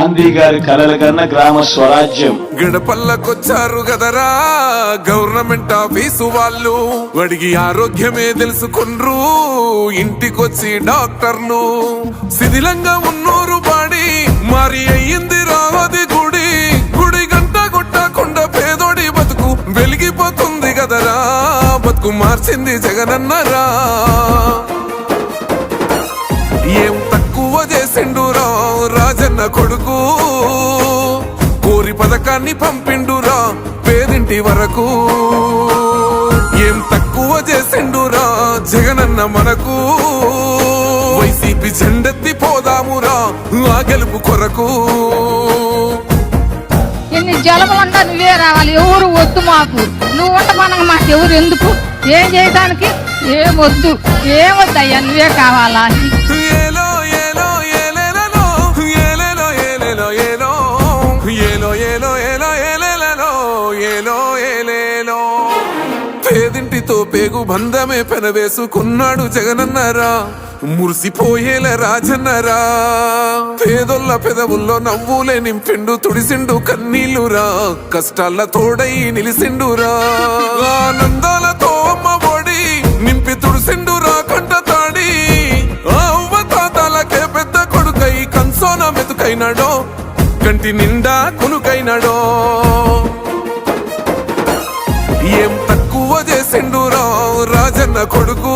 గాంధీ గారి కలల కన్నా గ్రామ స్వరాజ్యం. గడపల్లకొచ్చారు గదరా గవర్నమెంట్ ఆఫీసు వాళ్ళు, అడిగి ఆరోగ్యమే తెలుసుకుండ్రు ఇంటికొచ్చి డాక్టర్లు. శిథిలంగా ఉన్నూరు బాడి మరి అయ్యింది రావది గుడి, గుడి గంట కొట్టకుండా పేదోడి బతుకు వెలిగిపోతుంది గదరా, బతుకు మార్చింది జగనన్నరా. ఏం తక్కువ చేసిండురా రాజన్న కొడుకు, కోరి పథకాన్ని పంపిండురా పేదింటి వరకు. ఏం తక్కువ చేసిండురా జగనన్న మనకు, వైసీపీ జెండెత్తి పోదామురా ఆ గెలుపు కొరకు. ఎన్ని జలములంటా నువ్వే రావాలి, ఎవరు వద్దు మాకు, నువ్వు ఉండమనగా మాకు ఎవరు ఎందుకు, ఏం చేయడానికి ఏమొద్దు, ఏమొద్దయ్యా నువ్వే కావాలా. ఏలో ఏలో ఏలేలలో ఏలేలో ఏలేలో ఏలో ఏలో ఏలో ఏలో ఏలేలలో ఏలో ఏలేలో. పేదింటితో పేగు బంధమే పెనవేసుకున్నాడు జగనన్నరా, మురిసిపోయేల రాజన్నరా. పేదొల్ల పెదవుల్లో నవ్వులే నింపిండు, తుడిసిండు కన్నీళ్లురా, కష్టాల తోడై నిలిసిండురా. ఆనందాలతో అమ్మ ఒడి నింపి తుడిసిండురా కంట తాడి, అవ్వ తాతాలకే పెద్ద కొడుకై కన్సోన మెతుకైనాడో, కంటి నిండా కునుకైనాడో. ఏం తక్కువ చేసిండురా రాజన్న కొడుకు,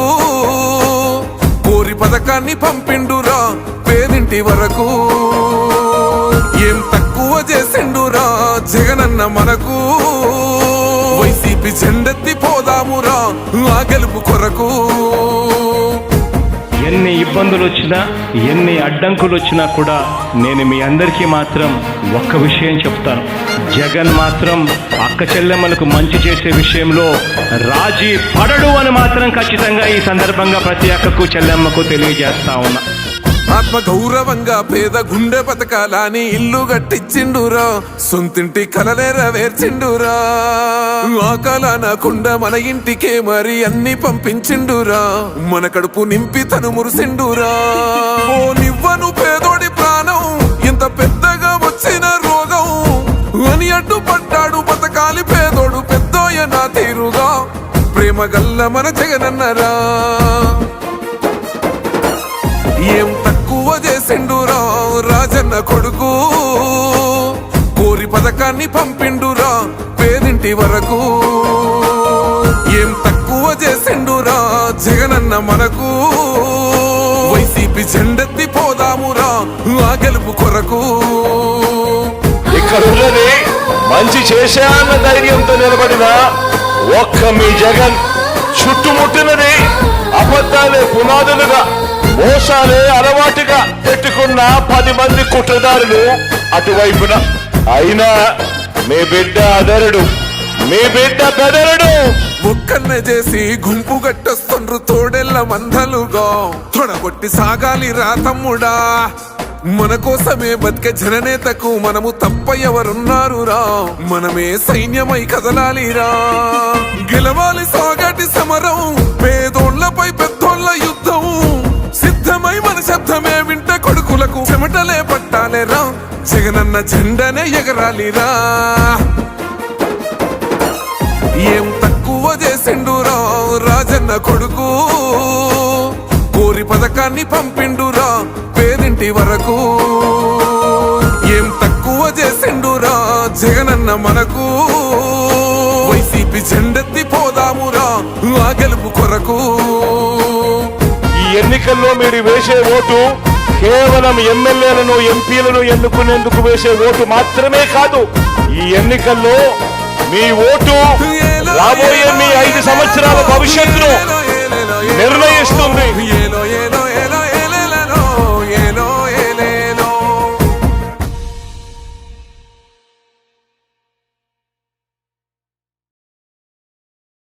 కోరి పథకాన్ని పంపిండురా పేదింటి వరకు. ఏం తక్కువ చేసిండురా జగనన్న మనకు, వైసీపీ జెండెత్తి పోదామురా ఆ గెలుపు కొరకు. ఎన్ని ఇబ్బందులు వచ్చినా ఎన్ని అడ్డంకులు వచ్చినా కూడా నేను మీ అందరికీ మాత్రం ఒక్క విషయం చెప్తాను, జగన్ మాత్రం అక్క చెల్లెమ్మలకు మంచి చేసే విషయంలో రాజీ పడడు అని మాత్రం ఖచ్చితంగా ఈ సందర్భంగా ప్రతి అక్కకు చెల్లెమ్మకు తెలియజేస్తా ఉన్నా. ఆత్మ గౌరవంగా పేద గుండె బతకాలని ఇల్లు కట్టించిండురా, సొంతింటి కలనేరవేర్చిండురా. ఆకలనకుండా మన ఇంటికే మరి అన్ని పంపించిండురా, మన కడుపు నింపి తను మురిసిండురా. ఓ నివ్వను పేదోడి ప్రాణం ఇంత పెద్దగా వచ్చిన రోగం అని అడ్డుపడ్డాడు బతకాలి పేదోడు పెద్దోయ నా తీరుగా, ప్రేమ గల్ల మన జగనన్నరా. ఏం తక్కువ చేసిండురా రాజన్న కొడుకు, కోరి పథకాన్ని పంపిండురా పేదింటి వరకు. ఏం తక్కువ చేసిండురా జగనన్న మనకు, వైసీపీ జెండెత్తి పోదామురా ఆ గెలుపు కొరకు. ఇక్కడ ఉన్నది మంచి చేశా అన్న ధైర్యంతో నిలబడిన ఒక్క మీ జగన్, చుట్టుముట్టినది అబద్ధాలే పునాదులుగా మోసాలే అలవాటుగా పెట్టుకున్న 10 మంది కుట్రదారులు అటువైపున. అయినా మీ బిడ్డ అదరుడు, మీ బిడ్డ బెదరుడు. ఒక్కన్నే చేసి గుంపు గట్టొస్తుండ్రు తోడెల్ల మందలుగా, తొడగొట్టి సాగాలి రా తమ్ముడా. మన కోసమే బతికే జననేతకు మనము తప్ప ఎవరున్నారు రా, మనమే సైన్యమై కదలాలిరా. గెలవాలి సాగటి సమరం, పేదోళ్లపై పెద్దోళ్ల యుద్ధం, సిద్ధమై మన శబ్దమే వింట కొడుకులకు చెమటలే పట్టాలేరా, జగనన్న జెండనే ఎగరాలిరా. ఏం తక్కువ చేసిండురా రాజన్న కొడుకు, కోరి పథకాన్ని పంపిండురా పేదింటి వరకు. ఏం తక్కువ చేసిండురా జగనన్న మనకు, వైసీపీ జెండెత్తి పోదామురా ఆ గెలుపు కొరకు. ఈ ఎన్నికల్లో మీరు వేసే ఓటు కేవలం ఎమ్మెల్యేలను ఎంపీలను ఎన్నుకునేందుకు వేసే ఓటు మాత్రమే కాదు, ఈ ఎన్నికల్లో మీ ఓటు రాబోయే